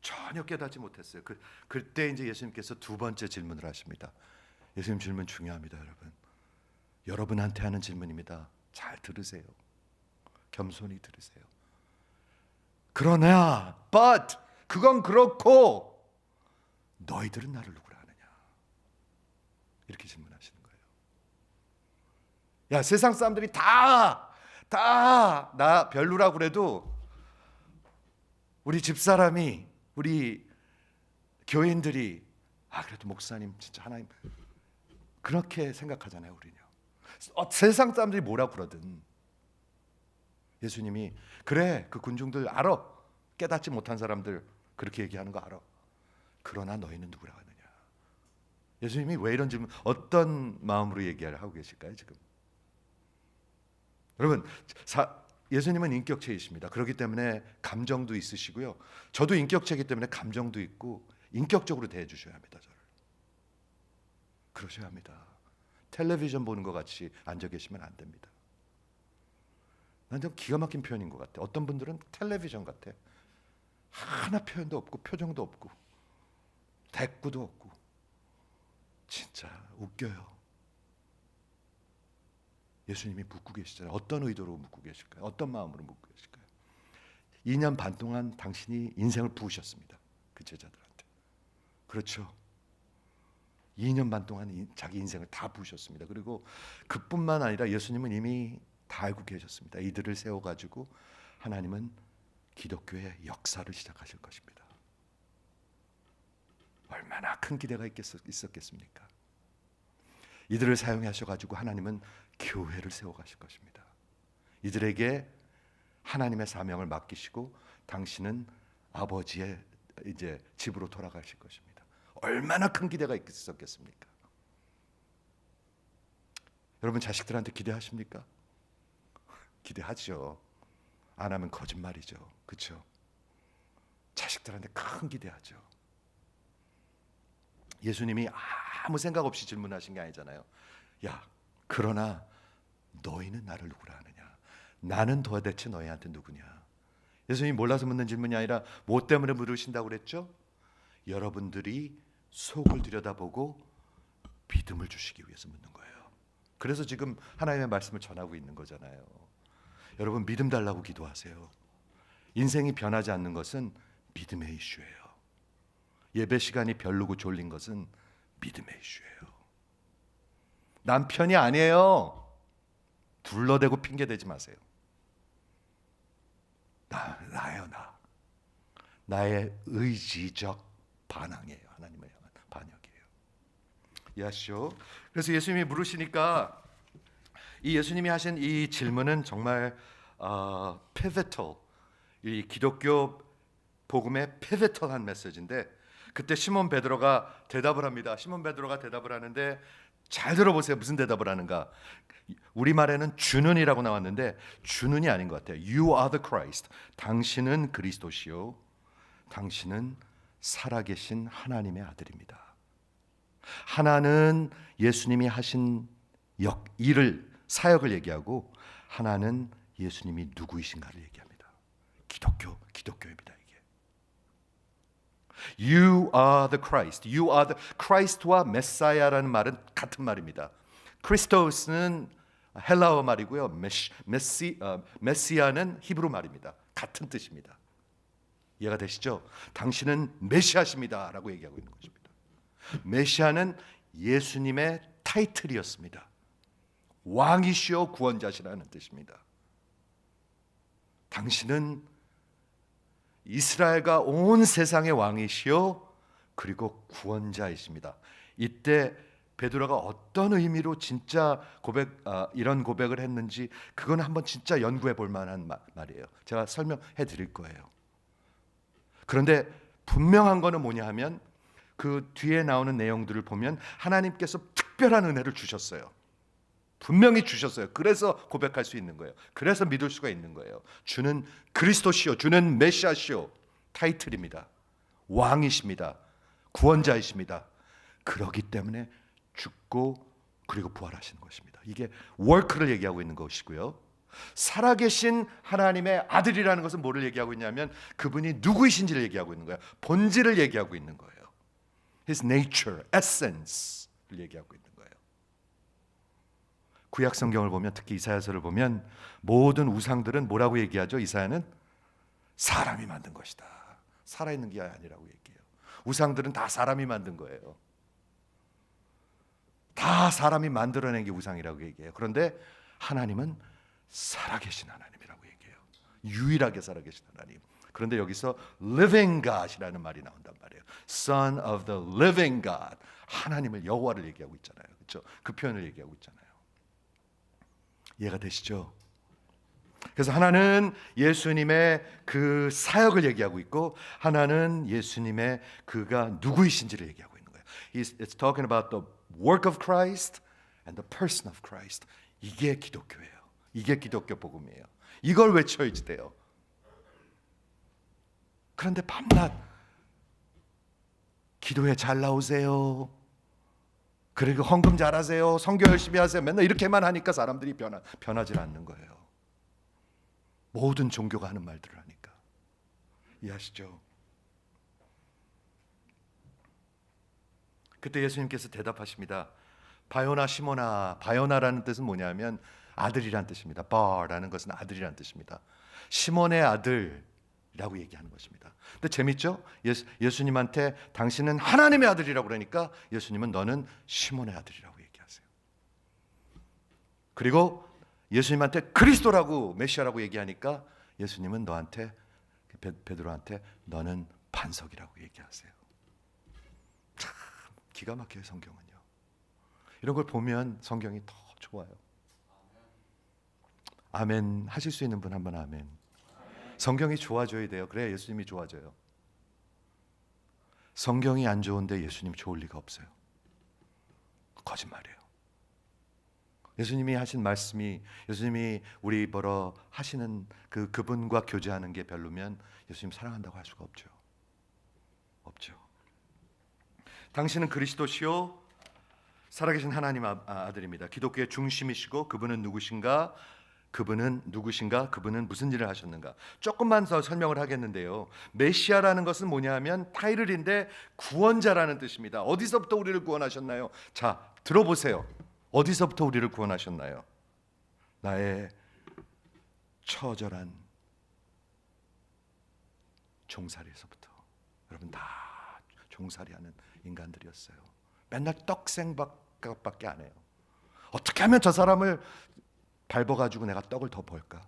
전혀 깨닫지 못했어요. 그때 이제 예수님께서 두 번째 질문을 하십니다. 예수님 질문 중요합니다, 여러분. 여러분한테 하는 질문입니다. 잘 들으세요. 겸손히 들으세요. 그러나, but 그건 그렇고 너희들은 나를 누구라 하느냐? 이렇게 질문하시는 거예요. 야, 세상 사람들이 다 다 나 별로라고 그래도 우리 집사람이, 우리 교인들이 그래도 목사님 진짜 하나님, 그렇게 생각하잖아요. 우리는요. 세상 사람들이 뭐라 그러든 예수님이 그래, 그 군중들 알아, 깨닫지 못한 사람들 그렇게 얘기하는 거 알아. 그러나 너희는 누구라 하느냐. 예수님이 왜 이런 질문, 어떤 마음으로 얘기를 하고 계실까요 지금? 여러분, 예수님은 인격체이십니다. 그렇기 때문에 감정도 있으시고요. 저도 인격체이기 때문에 감정도 있고 인격적으로 대해 주셔야 합니다. 저를 그러셔야 합니다. 텔레비전 보는 것 같이 앉아 계시면 안 됩니다. 난 좀 기가 막힌 표현인 것 같아. 어떤 분들은 텔레비전 같아. 하나 표현도 없고 표정도 없고 대꾸도 없고 진짜 웃겨요. 예수님이 묻고 계시잖아요. 어떤 의도로 묻고 계실까요? 어떤 마음으로 묻고 계실까요? 2년 반 동안 당신이 인생을 부으셨습니다. 그 제자들한테. 그렇죠. 2년 반 동안 자기 인생을 다 부으셨습니다. 그리고 그뿐만 아니라 예수님은 이미 다 알고 계셨습니다. 이들을 세워가지고 하나님은 기독교의 역사를 시작하실 것입니다. 얼마나 큰 기대가 있었겠습니까? 이들을 사용하셔가지고 하나님은 교회를 세워가실 것입니다. 이들에게 하나님의 사명을 맡기시고 당신은 아버지의 이제 집으로 돌아가실 것입니다. 얼마나 큰 기대가 있었겠습니까? 여러분 자식들한테 기대하십니까? 기대하죠. 안 하면 거짓말이죠. 그렇죠? 자식들한테 큰 기대하죠. 예수님이 아무 생각 없이 질문하신 게 아니잖아요. 야, 그러나 너희는 나를 누구라 하느냐? 나는 도대체 너희한테 누구냐? 예수님이 몰라서 묻는 질문이 아니라 뭐 때문에 물으신다고 그랬죠? 여러분들이 속을 들여다보고 믿음을 주시기 위해서 묻는 거예요. 그래서 지금 하나님의 말씀을 전하고 있는 거잖아요. 여러분 믿음 달라고 기도하세요. 인생이 변하지 않는 것은 믿음의 이슈예요. 예배 시간이 별로고 졸린 것은 믿음의 이슈예요. 남편이 아니에요. 둘러대고 핑계대지 마세요. 나예요, 나. 나의 의지적 반항이에요. 하나님을 향한 반역이에요. 이해하시죠? 그래서 예수님이 물으시니까 이 예수님이 하신 이 질문은 정말 pivotal, 이 기독교 복음의 pivotal한 메시지인데 그때 시몬 베드로가 대답을 합니다. 시몬 베드로가 대답을 하는데 잘 들어보세요. 무슨 대답을 하는가? 우리말에는 주는이라고 나왔는데 주는이 아닌 것 같아요. You are the Christ. 당신은 그리스도시요. 당신은 살아계신 하나님의 아들입니다. 하나는 예수님이 하신 일을, 사역을 얘기하고 하나는 예수님이 누구이신가를 얘기합니다. 기독교입니다. 이게. You are the Christ. You are the Christ와 메사야라는 말은 같은 말입니다. 크리스토스는 헬라어 말이고요. 메시아는 히브리 말입니다. 같은 뜻입니다. 이해가 되시죠? 당신은 메시아십니다 라고 얘기하고 있는 것입니다. 메시아는 예수님의 타이틀이었습니다. 왕이시오 구원자시라는 뜻입니다. 당신은 이스라엘과 온 세상의 왕이시오 그리고 구원자이십니다. 이때 베드로가 어떤 의미로 진짜 이런 고백을 했는지 그건 한번 진짜 연구해 볼 만한 말이에요. 제가 설명해 드릴 거예요. 그런데 분명한 거는 뭐냐 하면 그 뒤에 나오는 내용들을 보면 하나님께서 특별한 은혜를 주셨어요. 분명히 주셨어요. 그래서 고백할 수 있는 거예요. 그래서 믿을 수가 있는 거예요. 주는 그리스도시요, 주는 메시아시요, 타이틀입니다. 왕이십니다. 구원자이십니다. 그렇기 때문에 죽고 그리고 부활하시는 것입니다. 이게 워크를 얘기하고 있는 것이고요. 살아계신 하나님의 아들이라는 것은 뭐를 얘기하고 있냐면 그분이 누구이신지를 얘기하고 있는 거예요. 본질을 얘기하고 있는 거예요. His nature, essence를 얘기하고 있는 거예요. 구약 성경을 보면 특히 이사야서를 보면 모든 우상들은 뭐라고 얘기하죠? 이사야는 사람이 만든 것이다. 살아있는 게 아니라고 얘기해요. 우상들은 다 사람이 만든 거예요. 다 사람이 만들어낸 게 우상이라고 얘기해요. 그런데 하나님은 살아계신 하나님이라고 얘기해요. 유일하게 살아계신 하나님. 그런데 여기서 living God이라는 말이 나온단 말이에요. Son of the living God. 하나님을, 여호와를 얘기하고 있잖아요. 그렇죠? 그 표현을 얘기하고 있잖아요. 이해가 되시죠? 그래서 하나는 예수님의 그 사역을 얘기하고 있고, 하나는 예수님의 그가 누구이신지를 얘기하고 있는 거예요. It's talking about the work of Christ and the person of Christ. 이게 기독교예요. 이게 기독교 복음이에요. 이걸 외쳐야지 돼요. 그런데 밤낮 기도에 잘 나오세요. 그리고 헌금 잘하세요. 선교 열심히 하세요. 맨날 이렇게만 하니까 사람들이 변하지 않는 거예요. 모든 종교가 하는 말들을 하니까. 이해하시죠? 그때 예수님께서 대답하십니다. 바요나 시모나. 바요나라는 뜻은 뭐냐면 아들이란 뜻입니다. 바라는 것은 아들이란 뜻입니다. 시몬의 아들이라고 얘기하는 것입니다. 근데 재밌죠? 예수님한테 당신은 하나님의 아들이라고 그러니까 예수님은 너는 시몬의 아들이라고 얘기하세요. 그리고 예수님한테 그리스도라고, 메시아라고 얘기하니까 예수님은 너한테, 베드로한테 너는 반석이라고 얘기하세요. 참 기가 막혀요, 성경은요. 이런 걸 보면 성경이 더 좋아요. 아멘 하실 수 있는 분 한번 아멘. 성경이 좋아져야 돼요. 그래야 예수님이 좋아져요. 성경이 안 좋은데 예수님 좋을 리가 없어요. 거짓말이에요. 예수님이 하신 말씀이, 예수님이 우리 보러 하시는 그분과 교제하는 게 별로면 예수님 사랑한다고 할 수가 없죠. 없죠. 당신은 그리스도시요 살아계신 하나님 아들입니다. 기독교의 중심이시고 그분은 누구신가? 그분은 무슨 일을 하셨는가? 조금만 더 설명을 하겠는데요. 메시아라는 것은 뭐냐면 타이틀인데 구원자라는 뜻입니다. 어디서부터 우리를 구원하셨나요? 자, 들어보세요. 어디서부터 우리를 구원하셨나요? 나의 처절한 종살이에서부터. 여러분 다 종살이하는 인간들이었어요. 맨날 떡생각밖에 안 해요. 어떻게 하면 저 사람을 밟아가지고 내가 떡을 더 벌까?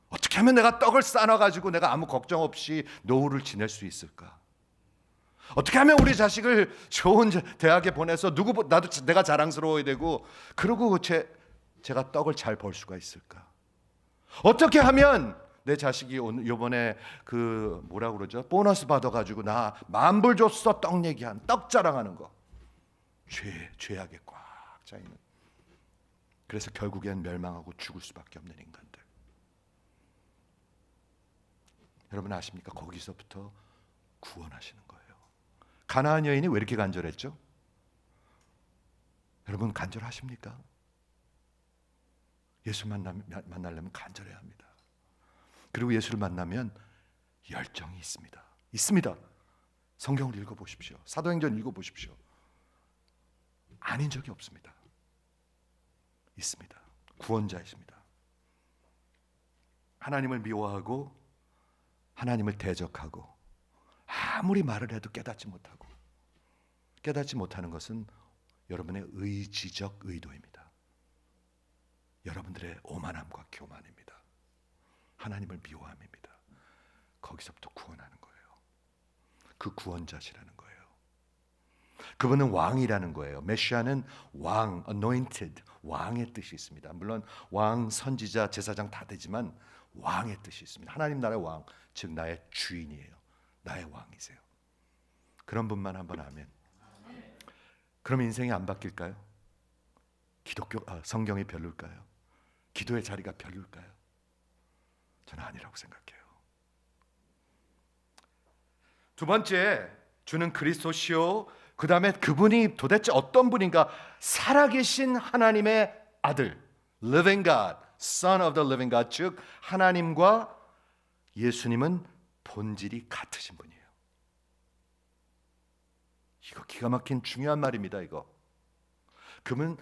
어떻게 하면 내가 떡을 쌓아가지고 내가 아무 걱정 없이 노후를 지낼 수 있을까? 어떻게 하면 우리 자식을 좋은 대학에 보내서 나도 내가 자랑스러워야 되고, 그러고 제가 떡을 잘 벌 수가 있을까? 어떻게 하면 내 자식이 이번에 뭐라고 그러죠? 보너스 받아가지고 나 10,000불 줬어 떡 얘기한, 떡 자랑하는 거. 죄악에 꽉 차있는. 그래서 결국엔 멸망하고 죽을 수밖에 없는 인간들. 여러분 아십니까? 거기서부터 구원하시는 거예요. 가나안 여인이 왜 이렇게 간절했죠? 여러분 간절하십니까? 예수 만나려면 간절해야 합니다. 그리고 예수를 만나면 열정이 있습니다. 있습니다. 성경을 읽어보십시오. 사도행전 읽어보십시오. 아닌 적이 없습니다. 있습니다. 구원자이십니다. 하나님을 미워하고 하나님을 대적하고 아무리 말을 해도 깨닫지 못하는 것은 여러분의 의지적 의도입니다. 여러분들의 오만함과 교만입니다. 하나님을 미워함입니다. 거기서부터 구원하는 거예요. 그 구원자시라는 거예요. 그분은 왕이라는 거예요. 메시아는 왕, anointed, 왕의 뜻이 있습니다. 물론 왕, 선지자, 제사장 다 되지만 왕의 뜻이 있습니다. 하나님 나라의 왕, 즉 나의 주인이에요. 나의 왕이세요. 그런 분만 한번 아멘. 그럼 인생이 안 바뀔까요? 성경이 별로일까요? 기도의 자리가 별로일까요? 저는 아니라고 생각해요. 두 번째, 주는 그리스도시요. 그 다음에 그분이 도대체 어떤 분인가? 살아계신 하나님의 아들, living God, Son of the living God. 즉 하나님과 예수님은 본질이 같으신 분이에요. 이거 기가 막힌 중요한 말입니다. 이거. 그분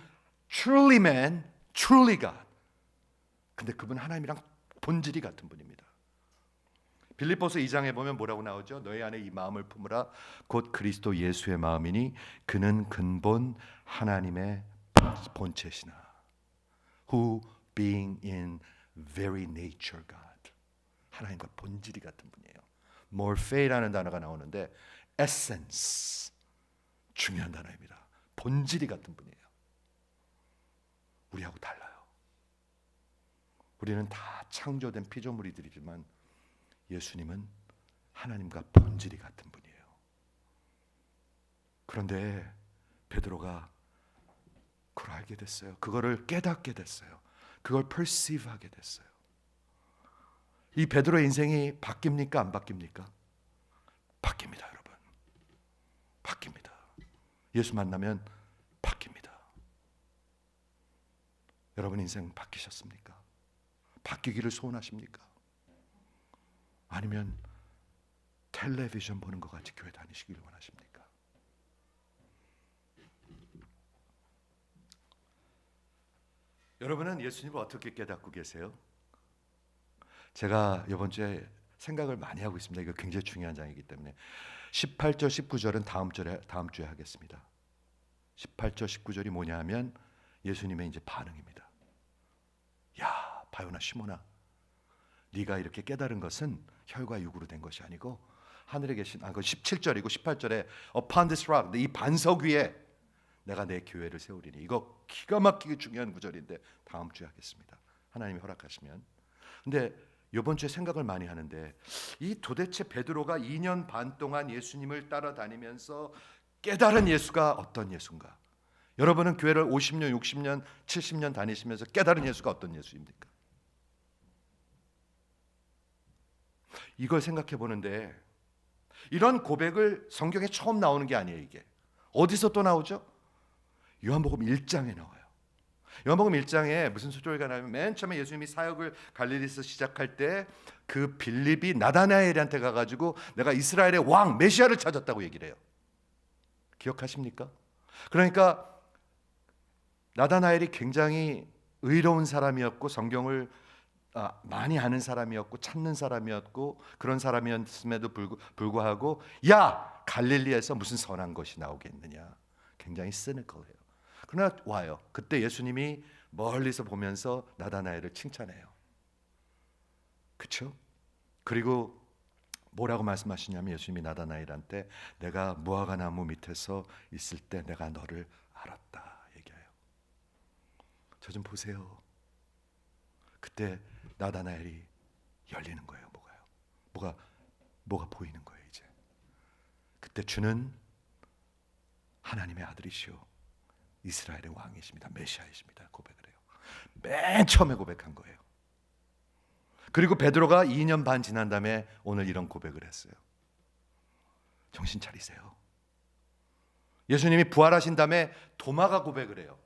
truly man, truly God. 근데 그분 하나님이랑 본질이 같은 분입니다. 빌립보서 2장에 보면 뭐라고 나오죠? 너희 안에 이 마음을 품으라 곧 그리스도 예수의 마음이니 그는 근본 하나님의 본체시나. Who being in very nature God. 하나님과 본질이 같은 분이에요. morphe라는 단어가 나오는데 essence, 중요한 단어입니다. 본질이 같은 분이에요. 우리하고 달라요. 우리는 다 창조된 피조물이들이지만 예수님은 하나님과 본질이 같은 분이에요. 그런데 베드로가 그걸 알게 됐어요. 그거를 깨닫게 됐어요. 그걸 perceive하게 됐어요. 이 베드로의 인생이 바뀝니까? 안 바뀝니까? 바뀝니다, 여러분. 바뀝니다. 예수 만나면 바뀝니다. 여러분 인생 바뀌셨습니까? 바뀌기를 소원하십니까? 아니면 텔레비전 보는 것 같이 교회 다니시기를 원하십니까? 여러분은 예수님을 어떻게 깨닫고 계세요? 제가 이번 주에 생각을 많이 하고 있습니다. 이거 굉장히 중요한 장이기 때문에 18절 19절은 다음 주에 하겠습니다. 18절 19절이 뭐냐 하면 예수님의 이제 반응입니다. 야, 바요나 시모나, 네가 이렇게 깨달은 것은 혈과 육으로 된 것이 아니고 하늘에 계신 그 17절이고 18절에 upon this rock, 이 반석 위에 내가 내 교회를 세우리니, 이거 기가 막히게 중요한 구절인데 다음 주에 하겠습니다. 하나님이 허락하시면. 근데 이번 주에 생각을 많이 하는데 이 도대체 베드로가 2년 반 동안 예수님을 따라다니면서 깨달은 예수가 어떤 예수인가? 여러분은 교회를 50년, 60년, 70년 다니시면서 깨달은 예수가 어떤 예수입니까? 이걸 생각해 보는데 이런 고백을 성경에 처음 나오는 게 아니에요. 이게 어디서 또 나오죠? 요한복음 1장에 나와요. 요한복음 1장에 무슨 스토리가 나오면 맨 처음에 예수님이 사역을 갈릴리에서 시작할 때 그 빌립이 나다나엘한테 가가지고 내가 이스라엘의 왕 메시아를 찾았다고 얘기를 해요. 기억하십니까? 그러니까 나다나엘이 굉장히 의로운 사람이었고 성경을 많이 아는 사람이었고 찾는 사람이었고 그런 사람이었음에도 불구하고 야, 갈릴리에서 무슨 선한 것이 나오겠느냐, 굉장히 cynical해요. 그러나 와요. 그때 예수님이 멀리서 보면서 나다나엘을 칭찬해요. 그렇죠? 그리고 뭐라고 말씀하시냐면 예수님이 나다나엘한테 내가 무화과 나무 밑에서 있을 때 내가 너를 알았다 얘기해요. 저 좀 보세요. 그때 나다나엘이 열리는 거예요. 뭐가 보이는 거예요. 이제 그때 주는 하나님의 아들이시오, 이스라엘의 왕이십니다, 메시아이십니다 고백을 해요. 맨 처음에 고백한 거예요. 그리고 베드로가 2년 반 지난 다음에 오늘 이런 고백을 했어요. 정신 차리세요. 예수님이 부활하신 다음에 도마가 고백을 해요.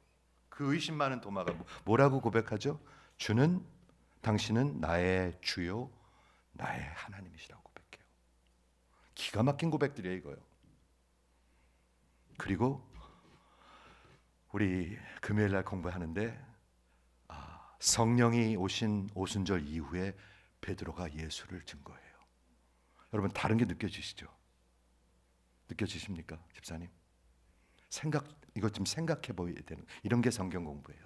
그 의심 많은 도마가 뭐라고 고백하죠? 당신은 나의 주요 나의 하나님이시라고 고백해요. 기가 막힌 고백들이에요 이거요. 그리고 우리 금요일날 공부하는데 성령이 오신 오순절 이후에 베드로가 예수를 증거해요. 여러분 다른 게 느껴지시죠? 느껴지십니까? 집사님? 이거 좀 생각해 보여야 되는 이런 게 성경 공부예요.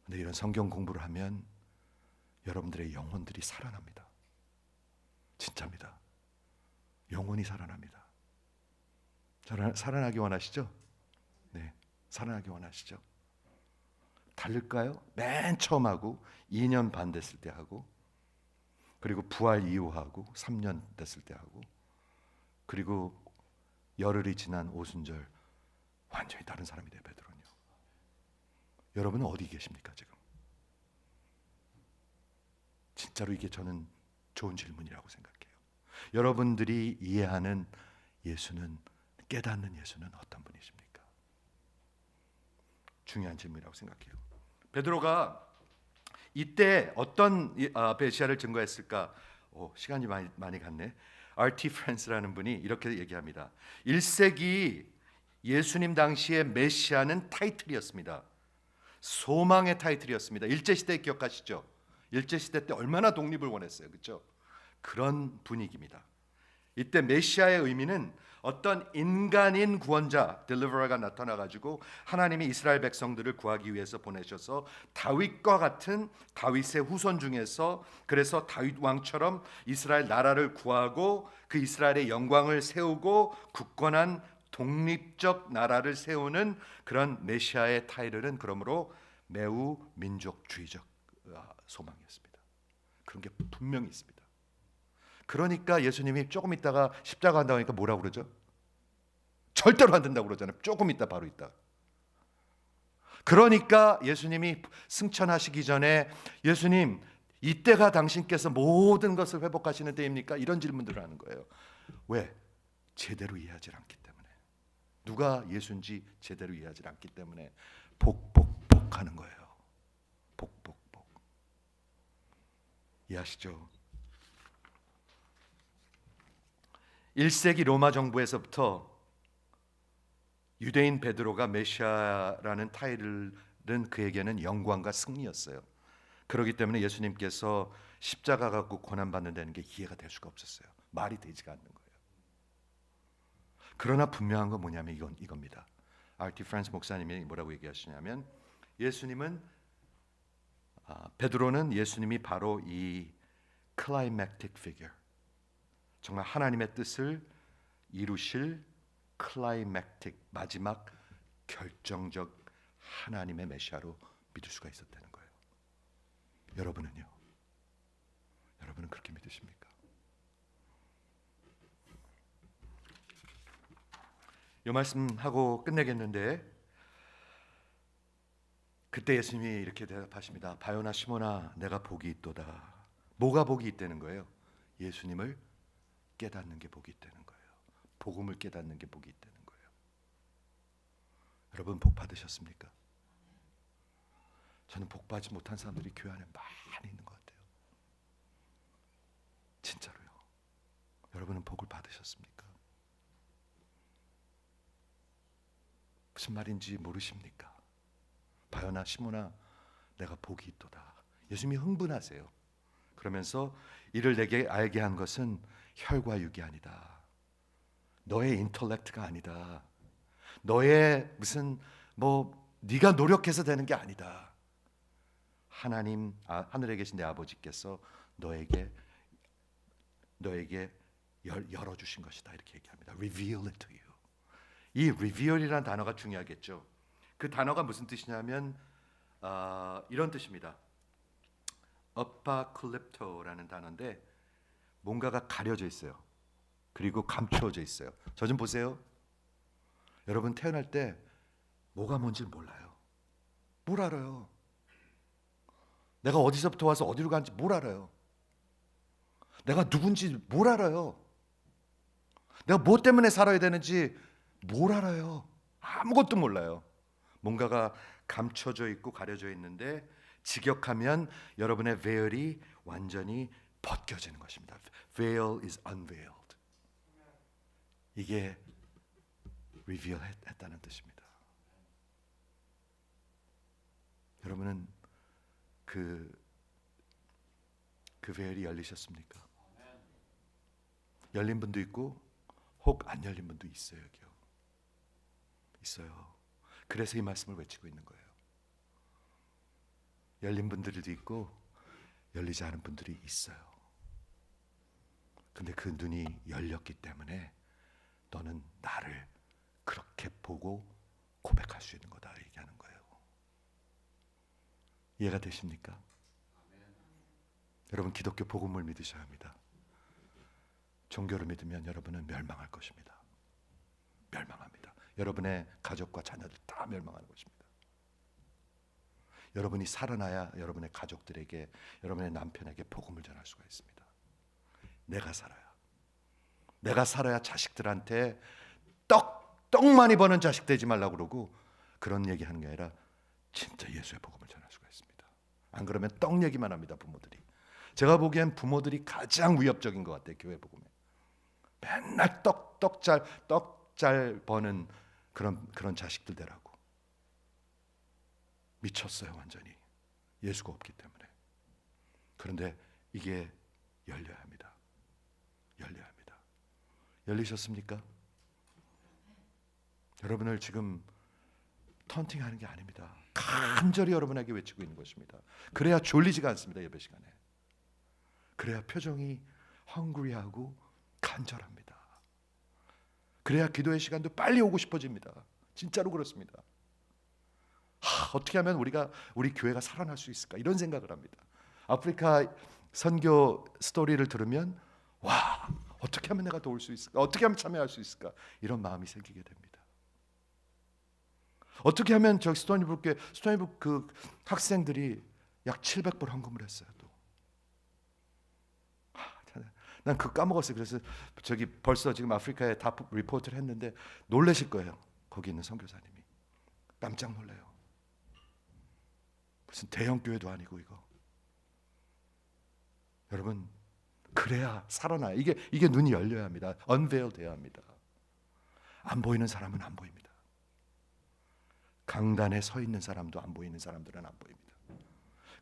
근데 이런 성경 공부를 하면 여러분들의 영혼들이 살아납니다. 진짜입니다. 영혼이 살아납니다. 살아나기 원하시죠? 네, 살아나기 원하시죠? 다를까요? 맨 처음 하고 2년 반 됐을 때 하고 그리고 부활 이후 하고 3년 됐을 때 하고 그리고 열흘이 지난 오순절 완전히 다른 사람이 돼요. 베드로는요. 여러분은 어디 계십니까 지금? 진짜로 이게 저는 좋은 질문이라고 생각해요. 여러분들이 이해하는 예수는, 깨닫는 예수는 어떤 분이십니까? 중요한 질문이라고 생각해요. 베드로가 이때 어떤 메시아를 증거했을까? 시간이 많이 갔네. R.T. 프랜스라는 분이 이렇게 얘기합니다. 1세기 예수님 당시의 메시아는 타이틀이었습니다. 소망의 타이틀이었습니다. 일제시대 기억하시죠? 일제시대 때 얼마나 독립을 원했어요. 그렇죠? 그런 분위기입니다. 이때 메시아의 의미는 어떤 인간인 구원자 딜리버러가 나타나 가지고 하나님이 이스라엘 백성들을 구하기 위해서 보내셔서 다윗과 같은 다윗의 후손 중에서 그래서 다윗 왕처럼 이스라엘 나라를 구하고 그 이스라엘의 영광을 세우고 굳건한 독립적 나라를 세우는 그런 메시아의 타이틀은 그러므로 매우 민족주의적 소망이었습니다. 그런 게 분명히 있습니다. 그러니까 예수님이 조금 있다가 십자가 한다고 하니까 뭐라고 그러죠? 절대로 안 된다고 그러잖아요. 조금 있다 바로 있다. 그러니까 예수님이 승천하시기 전에 예수님 이때가 당신께서 모든 것을 회복하시는 때입니까? 이런 질문들을 하는 거예요. 왜? 제대로 이해하지 않기 때문에. 누가 예수인지 제대로 이해하지 않기 때문에 복하는 거예요. 복. 이해하시죠? 1세기 로마 정부에서부터 유대인 베드로가 메시아라는 타이틀은 그에게는 영광과 승리였어요. 그렇기 때문에 예수님께서 십자가 갖고 고난받는다는 게 이해가 될 수가 없었어요. 말이 되지가 않는 거예요. 그러나 분명한 건 뭐냐면 이겁니다. R.T. 프란스 목사님이 뭐라고 얘기하시냐면 예수님은 베드로는 예수님이 바로 이 클라이맥틱 피겨, 정말 하나님의 뜻을 이루실 클라이맥틱 마지막 결정적 하나님의 메시아로 믿을 수가 있었다는 거예요. 여러분은요? 여러분은 그렇게 믿으십니까? 이 말씀하고 끝내겠는데 그때 예수님이 이렇게 대답하십니다. 바요나 시몬아 내가 복이 있도다. 뭐가 복이 있다는 거예요? 예수님을 깨닫는 게 복이 있다는 거예요. 복음을 깨닫는 게 복이 있다는 거예요. 여러분 복 받으셨습니까? 저는 복 받지 못한 사람들이 교회 안에 많이 있는 것 같아요. 진짜로요. 여러분은 복을 받으셨습니까? 무슨 말인지 모르십니까? 바요나 시몬아 내가 복이 있도다. 예수님이 흥분하세요. 그러면서 이를 내게 알게 한 것은 혈과 육이 아니다. 너의 인텔렉트가 아니다. 너의 무슨 네가 노력해서 되는 게 아니다. 하나님 하늘에 계신 내 아버지께서 너에게 열어 주신 것이다. 이렇게 얘기합니다. Reveal it to you. 이 reveal이라는 단어가 중요하겠죠. 그 단어가 무슨 뜻이냐면 이런 뜻입니다. apocalypto라는 단어인데 뭔가가 가려져 있어요. 그리고 감추어져 있어요. 저 좀 보세요. 여러분 태어날 때 뭐가 뭔지 몰라요. 뭘 알아요? 내가 어디서부터 와서 어디로 가는지 뭘 알아요? 내가 누군지 뭘 알아요? 내가 뭐 때문에 살아야 되는지 뭘 알아요? 아무것도 몰라요. 뭔가가 감춰져 있고 가려져 있는데 직역하면 여러분의 veil이 완전히 벗겨지는 것입니다. Veil is unveiled. 이게 reveal 했다는 뜻입니다. 여러분은 그 veil이 열리셨습니까? 열린 분도 있고 혹 안 열린 분도 있어요. 여기요. 있어요. 그래서 이 말씀을 외치고 있는 거예요. 열린 분들도 있고 열리지 않은 분들이 있어요. 근데 그 눈이 열렸기 때문에 너는 나를 그렇게 보고 고백할 수 있는 거다 얘기하는 거예요. 이해가 되십니까? 여러분 기독교 복음을 믿으셔야 합니다. 종교를 믿으면 여러분은 멸망할 것입니다. 멸망합니다. 여러분의 가족과 자녀들 다 멸망하는 것입니다. 여러분이 살아나야 여러분의 가족들에게, 여러분의 남편에게 복음을 전할 수가 있습니다. 내가 살아야 자식들한테 떡 많이 버는 자식 되지 말라고 그러고 그런 얘기하는 게 아니라 진짜 예수의 복음을 전할 수가 있습니다. 안 그러면 떡 얘기만 합니다. 부모들이. 제가 보기엔 부모들이 가장 위협적인 것 같아요. 교회 복음에. 맨날 떡 잘 버는 그런 자식들 되라고. 미쳤어요 완전히. 예수가 없기 때문에. 그런데 이게 열려야 합니다. 열려야 합니다. 열리셨습니까? 여러분을 지금 턴팅하는 게 아닙니다. 간절히 여러분에게 외치고 있는 것입니다. 그래야 졸리지가 않습니다. 예배 시간에. 그래야 표정이 헝그리하고 간절합니다. 그래야 기도의 시간도 빨리 오고 싶어집니다. 진짜로 그렇습니다. 어떻게 하면 우리 교회가 살아날 수 있을까 이런 생각을 합니다. 아프리카 선교 스토리를 들으면 와, 어떻게 하면 내가 도울 수 있을까? 어떻게 하면 참여할 수 있을까? 이런 마음이 생기게 됩니다. 어떻게 하면 저 스토니북 그 학생들이 약 700불 헌금을 했어요. 또. 난 그거 까먹었어요. 그래서 저기 벌써 지금 아프리카에 다 리포트를 했는데 놀라실 거예요. 거기 있는 선교사님이 깜짝 놀래요. 무슨 대형 교회도 아니고 이거. 여러분 그래야 살아나요. 이게 눈이 열려야 합니다. unveil 돼야 합니다. 안 보이는 사람은 안 보입니다. 강단에 서 있는 사람도 안 보이는 사람들은 안 보입니다.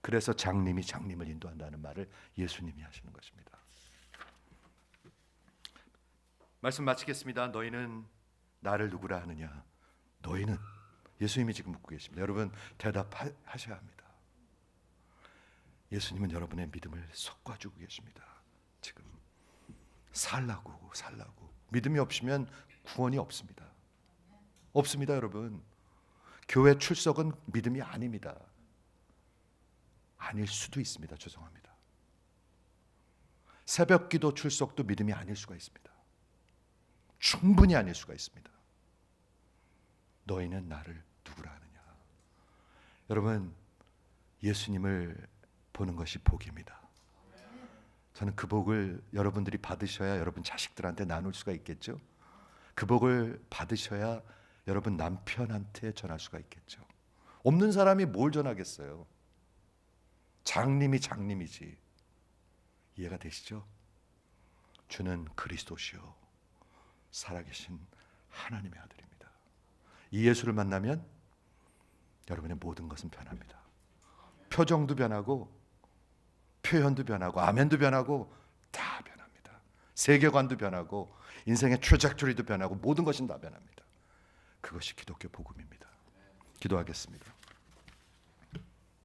그래서 장님이 장님을 인도한다는 말을 예수님이 하시는 것입니다. 말씀 마치겠습니다. 너희는 나를 누구라 하느냐? 너희는 예수님이 지금 묻고 계십니다. 여러분 대답하셔야 합니다. 예수님은 여러분의 믿음을 솎아주고 계십니다. 지금 살라고 믿음이 없으면 구원이 없습니다. 없습니다, 여러분. 교회 출석은 믿음이 아닙니다. 아닐 수도 있습니다. 죄송합니다. 새벽기도 출석도 믿음이 아닐 수가 있습니다. 충분히 아닐 수가 있습니다. 너희는 나를 누구라 하느냐? 여러분 예수님을 보는 것이 복입니다. 저는 그 복을 여러분들이 받으셔야 여러분 자식들한테 나눌 수가 있겠죠. 그 복을 받으셔야 여러분 남편한테 전할 수가 있겠죠. 없는 사람이 뭘 전하겠어요? 장님이 장님이지. 이해가 되시죠? 주는 그리스도시요 살아계신 하나님의 아들입니다. 이 예수를 만나면 여러분의 모든 것은 변합니다. 표정도 변하고 표현도 변하고 아멘도 변하고 다 변합니다. 세계관도 변하고 인생의 트래젝토리도 변하고 모든 것은 다 변합니다. 그것이 기독교 복음입니다. 기도하겠습니다.